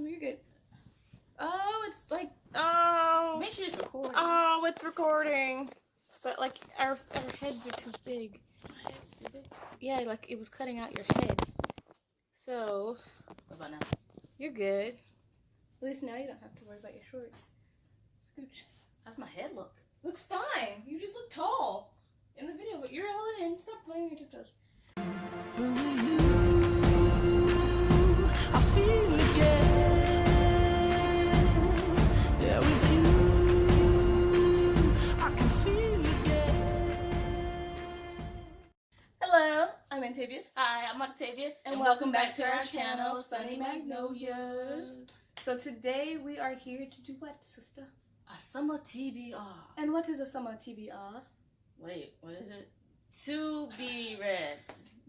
you're good. Oh, it's like, oh. Make sure it's recording. Oh, it's recording. But like, our heads are too big. My head's too big. Yeah, like it was cutting out your head. So. What about now? You're good. At least now you don't have to worry about your shorts. Scooch. How's my head look? Looks fine. You just look tall in the video, but you're all in. Stop playing your tiptoes. I feel again. Yeah, with you, I can feel again. Hello, I'm Octavia. Hi, I'm Octavia, And welcome back to our channel, Sunny Magnolias. So today we are here to do what, sister? A Summer TBR. And what is a Summer TBR? Wait, what is it? To be read.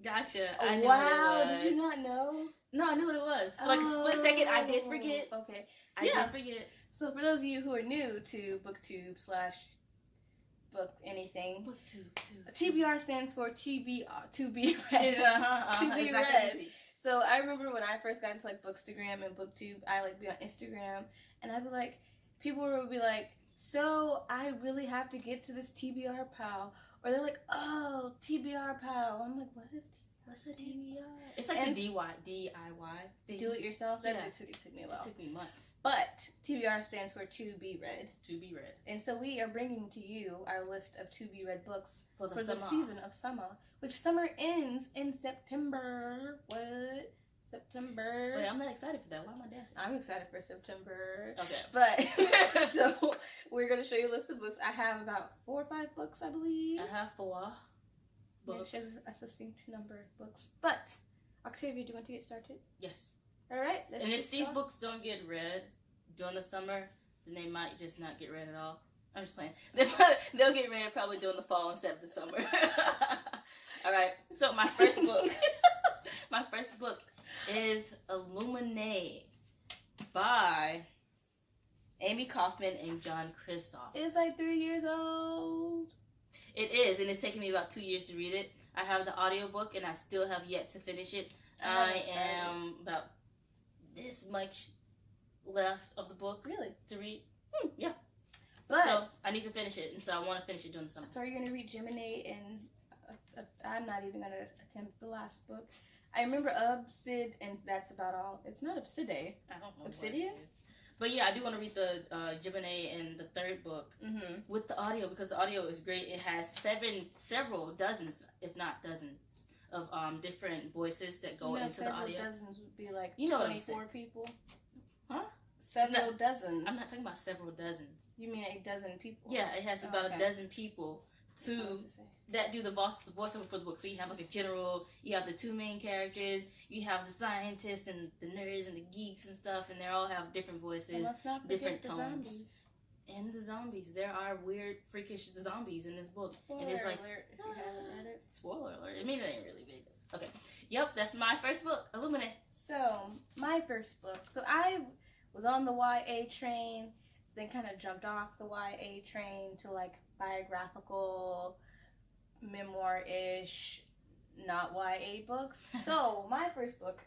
Gotcha. Oh, I knew wow, what it was. did you not know? No, I knew what it was. Like a split second, I did forget. Okay. I did forget. So for those of you who are new to BookTube / book anything, TBR stands for TBR, to be read. To be read. So I remember when I first got into like Bookstagram and BookTube, I like be on Instagram and I'd be like, people would be like, so I really have to get to this TBR pal, or they're like, oh, TBR pal. I'm like, what's a TBR? It's like the DIY thing. Do it yourself. That Yeah. took me a while. It took me months. But TBR stands for to be read. To be read. And so we are bringing to you our list of to be read books For the the season of summer, which summer ends in September. What? September. Wait, I'm not excited for that. Why am I dancing? I'm excited for September. Okay. But, so, we're going to show you a list of books. I have about 4 or 5 books, I believe. I have 4 books. Yeah, a succinct number of books. But, Octavia, do you want to get started? Yes. All right. And if these books don't get read during the summer, then they might just not get read at all. I'm just playing. They'll get read probably during the fall instead of the summer. All right. So my first book is Illuminae by Amy Kaufman and John Kristoff. It's like 3 years old. It is, and it's taken me about 2 years to read it. I have the audiobook and I still have yet to finish it. I am about this much left of the book to read. Yeah. But, so I need to finish it, and so I want to finish it during the summer. So are you going to read Gemini and I'm not even going to attempt the last book. I remember Obsid, and that's about all. It's not Obsidian. I don't know. Obsidian? But yeah, I do want to read the Gemini and the third book with the audio, because the audio is great. It has several dozens, if not dozens, of different voices that go into the audio. Dozens would be like 24 people. Huh? Several dozens. I'm not talking about several dozens. You mean a dozen people? Yeah, it has about a dozen people that do the voiceover for the book. So you have like a general, you have the 2 main characters, you have the scientists and the nerds and the geeks and stuff, and they all have different voices, different tones. Zombies. And the zombies. There are weird, freakish zombies in this book. Spoiler and it's like, alert if you haven't read it. Spoiler alert. I mean, it ain't really big. Okay. Yep, that's my first book, Illuminae. So, my first book. So I was on the YA train, then kind of jumped off the YA train to like biographical, memoir-ish, not YA books. So my first book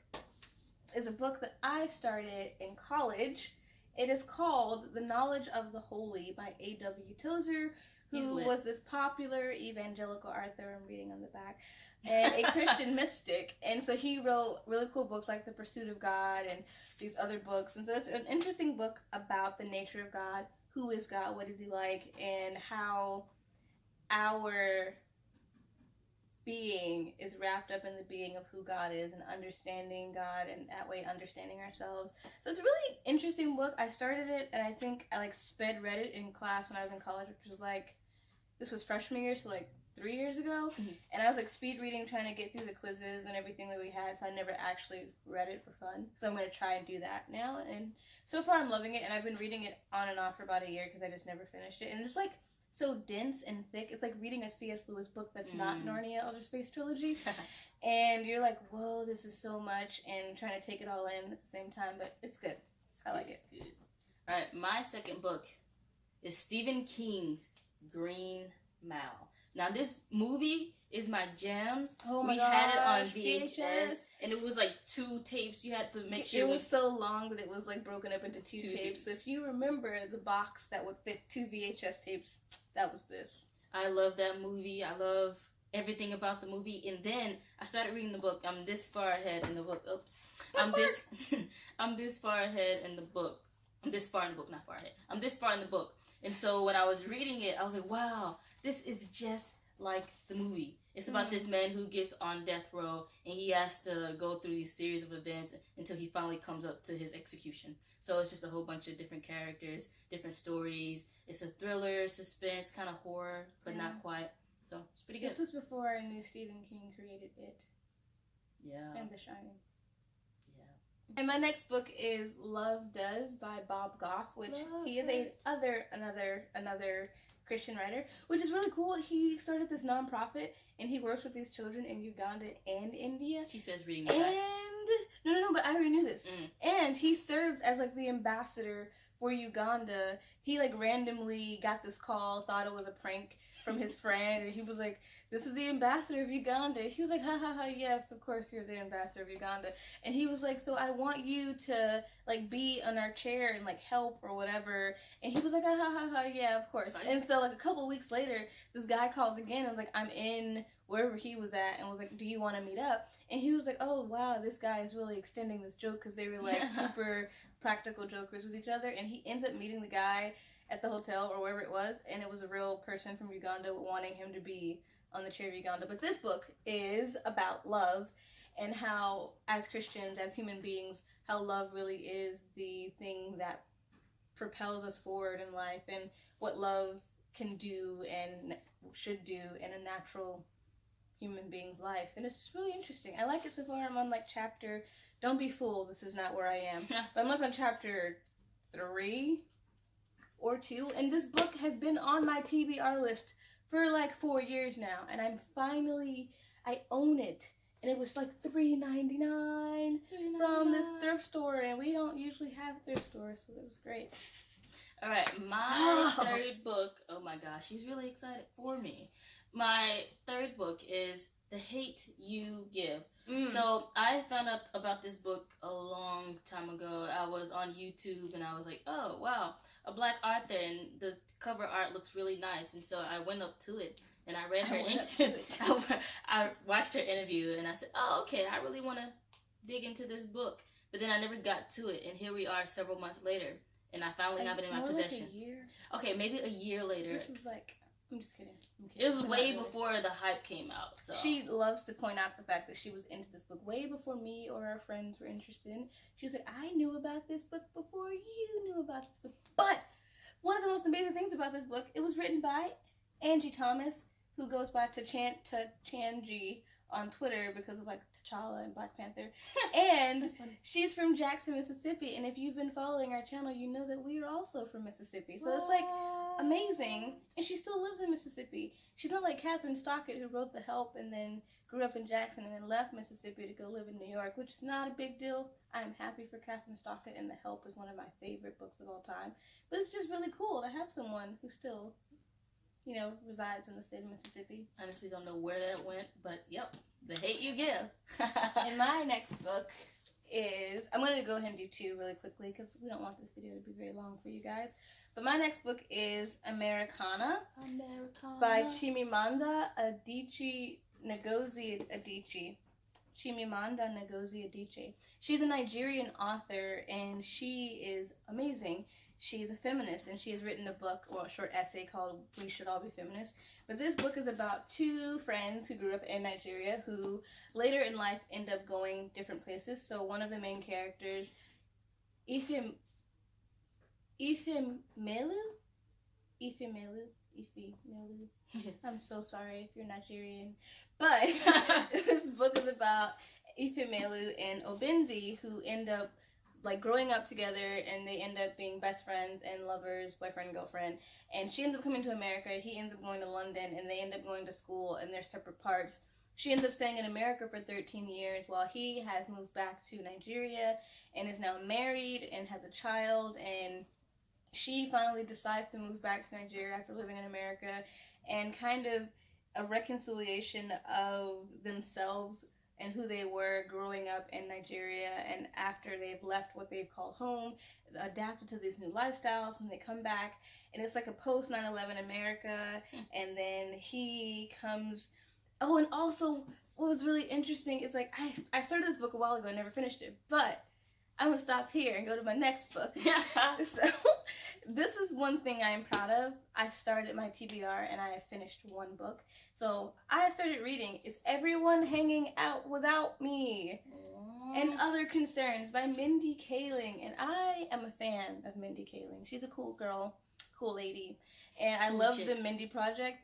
is a book that I started in college. It is called The Knowledge of the Holy by A.W. Tozer, who was this popular evangelical author, I'm reading on the back, and a Christian mystic. And so he wrote really cool books like The Pursuit of God and these other books. And so it's an interesting book about the nature of God. Who is God? What is he like? And how our being is wrapped up in the being of who God is, and understanding God, and that way understanding ourselves. So it's a really interesting book. I started it, and I think I like sped read it in class when I was in college, which was like, this was freshman year, so like 3 years ago. And I was like speed reading, trying to get through the quizzes and everything that we had, so I never actually read it for fun. So I'm going to try and do that now, and so far I'm loving it, and I've been reading it on and off for about a year because I just never finished it. And it's like so dense and thick. It's like reading a C.S. Lewis book that's not Narnia Elder Space Trilogy. And you're like, whoa, this is so much, and trying to take it all in at the same time, but it's good. I like it. Good. All right, my second book is Stephen King's Green Mile. Now, this movie is my jams. Oh my we had it on gosh, VHS. and it was like 2 tapes. You had to make sure it was so long that it was like broken up into 2 tapes. So if you remember the box that would fit 2 VHS tapes, that was this. I love that movie. I love everything about the movie. And then I started reading the book. I'm this far ahead in the book. Oops. I'm this far ahead in the book. I'm this far in the book, not far ahead. I'm this far in the book. And so when I was reading it, I was like, wow, this is just like the movie. It's about this man who gets on death row, and he has to go through these series of events until he finally comes up to his execution. So it's just a whole bunch of different characters, different stories. It's a thriller, suspense, kind of horror, but not quite. So it's pretty good. This was before I knew Stephen King created it. Yeah. And The Shining. Yeah. And my next book is Love Does by Bob Goff, which he is another Christian writer, which is really cool. He started this nonprofit, and he works with these children in Uganda and India. She says reading the back. No, but I already knew this. And he serves as like the ambassador for Uganda. He like randomly got this call, thought it was a prank from his friend, and he was like, "This is the ambassador of Uganda." He was like, "Ha ha ha, yes, of course you're the ambassador of Uganda." And he was like, "So I want you to like be on our chair and like help or whatever." And he was like, "Ha ha ha, yeah, of course." And so like a couple weeks later, this guy calls again and was like, "I'm in wherever he was at," and was like, "Do you want to meet up?" And he was like, "Oh wow, this guy is really extending this joke," because they were like super practical jokers with each other. And he ends up meeting the guy at the hotel or wherever it was, and it was a real person from Uganda wanting him to be on the chair of Uganda. But this book is about love and how, as Christians, as human beings, how love really is the thing that propels us forward in life, and what love can do and should do in a natural human being's life. And it's just really interesting. I like it so far. I'm on like chapter, don't be fooled, this is not where I am, but I'm like on chapter 3 or 2, and this book has been on my TBR list for like 4 years now, and I own it, and it was like $3.99 from this thrift store, and we don't usually have thrift stores, so it was great. All right, my third book, oh my gosh, she's really excited for me. My third book is The Hate You Give. So I found out about this book a long time ago. I was on YouTube, and I was like, oh wow, a black author, and the cover art looks really nice. And so I went up to it, and I read her interview. I watched her interview, and I said, oh, okay, I really want to dig into this book. But then I never got to it, and here we are several months later, and I finally have it in my possession. Like a year? Okay, maybe a year later. This is like, I'm just kidding. It was way before the hype came out. So she loves to point out the fact that she was into this book way before me or our friends were interested. She was like, I knew about this book before you knew about this book. But one of the most amazing things about this book, it was written by Angie Thomas, who goes by Chanji on Twitter because of like T'Challa and Black Panther. And she's from Jackson, Mississippi. And if you've been following our channel, you know that we are also from Mississippi. So it's like amazing. And she still lives in Mississippi. She's not like Catherine Stockett, who wrote The Help and then grew up in Jackson and then left Mississippi to go live in New York, which is not a big deal. I'm happy for Catherine Stockett, and The Help is one of my favorite books of all time. But it's just really cool to have someone who still, you know, resides in the state of Mississippi. Honestly, don't know where that went, but yep, The Hate You Give. And my next book is, I'm going to go ahead and do 2 really quickly because we don't want this video to be very long for you guys. But my next book is Americanah by Chimamanda Adichie Ngozi Adichie. Chimamanda Ngozi Adichie. She's a Nigerian author, and she is amazing. She's a feminist, and she has written a book, or a short essay called We Should All Be Feminists. But this book is about 2 friends who grew up in Nigeria who later in life end up going different places. So one of the main characters, Ifemelu. I'm so sorry if you're Nigerian. But this book is about Ifemelu and Obenzi, who end up like growing up together, and they end up being best friends and lovers, boyfriend and girlfriend. And she ends up coming to America, he ends up going to London, and they end up going to school in their separate parts. She ends up staying in America for 13 years while he has moved back to Nigeria and is now married and has a child. And she finally decides to move back to Nigeria after living in America, and kind of a reconciliation of themselves and who they were growing up in Nigeria, and after they've left what they've called home, adapted to these new lifestyles, and they come back, and it's like a post 9/11 America, and then he comes. Oh, and also what was really interesting is like I started this book a while ago and never finished it, but I'm gonna stop here and go to my next book. So this is one thing I am proud of. I started my TBR and I finished one book. So I started reading Is Everyone Hanging Out Without Me? And Other Concerns by Mindy Kaling. And I am a fan of Mindy Kaling. She's a cool girl, cool lady. And I love the Mindy Project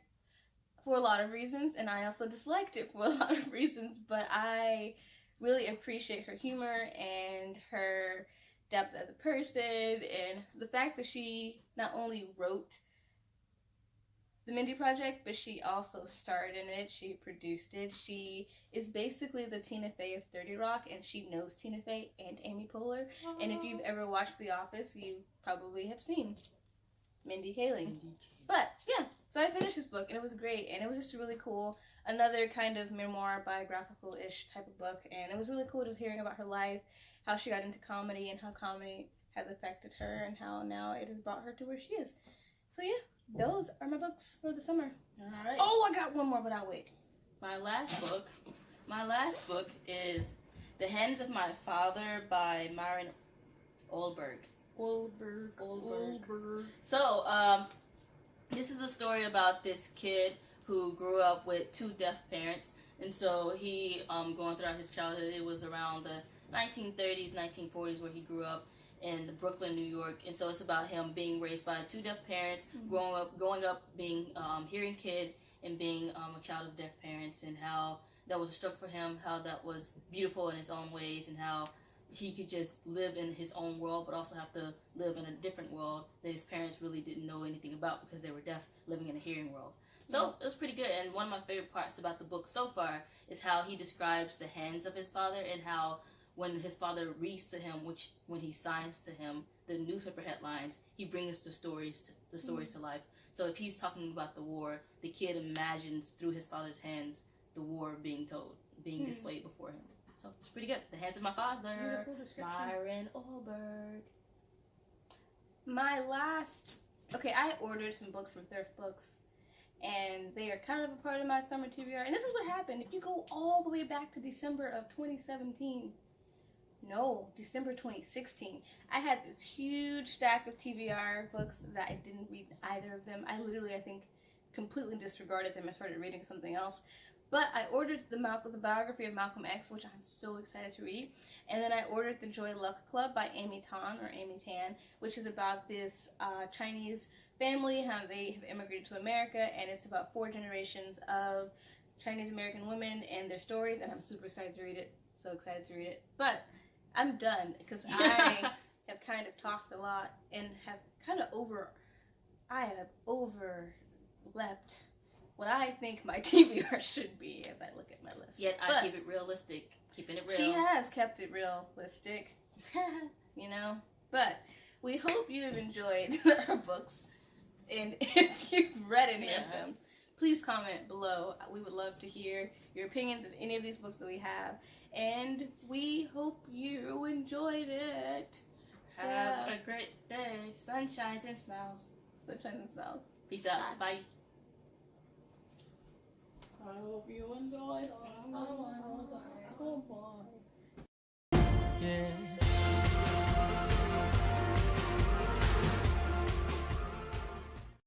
for a lot of reasons, and I also disliked it for a lot of reasons, but I really appreciate her humor and her depth as a person, and the fact that she not only wrote the Mindy Project, but she also starred in it, she produced it. She is basically the Tina Fey of 30 Rock, and she knows Tina Fey and Amy Poehler, and if you've ever watched The Office, you probably have seen Mindy Kaling. But yeah, so I finished this book and it was great, and it was just really cool. Another kind of memoir, biographical-ish type of book, and it was really cool just hearing about her life, how she got into comedy, and how comedy has affected her, and how now it has brought her to where she is. So yeah, those are my books for the summer. Alright. Oh, I got one more, but I'll wait. My last book is The Hands of My Father by Myron Olberg. So, this is a story about this kid who grew up with two deaf parents, and so he, going throughout his childhood, it was around the 1930s, 1940s where he grew up in Brooklyn, New York, and so it's about him being raised by two deaf parents, growing up being hearing kid and being a child of deaf parents, and how that was a struggle for him, how that was beautiful in its own ways, and how he could just live in his own world, but also have to live in a different world that his parents really didn't know anything about because they were deaf, living in a hearing world. So it was pretty good, and one of my favorite parts about the book so far is how he describes the hands of his father, and how when his father reads to him, when he signs to him the newspaper headlines, he brings the stories to life. So if he's talking about the war, the kid imagines through his father's hands the war being displayed before him. So it's pretty good. The Hands of My Father, Myron Olberg. I ordered some books from Thrift Books, and they are kind of a part of my summer TBR. And this is what happened. If you go all the way back to December 2016, I had this huge stack of TBR books that I didn't read either of them. I think, completely disregarded them and started reading something else. But I ordered the biography of Malcolm X, which I'm so excited to read. And then I ordered The Joy Luck Club by Amy Tan, which is about this Chinese family, how they have immigrated to America, and it's about 4 generations of Chinese American women and their stories, and I'm super excited to read it. So excited to read it. But I'm done, because I have kind of talked a lot and have kind of overleapt what I think my TBR should be as I look at my list. Yet I keep it realistic, keeping it real. She has kept it realistic, But we hope you've enjoyed our books, and if you've read any of them, please comment below. We would love to hear your opinions of any of these books that we have, and we hope you enjoyed it. Have a great day. Sun shines and smiles. Peace out. Bye. I hope you enjoyed it. Yeah.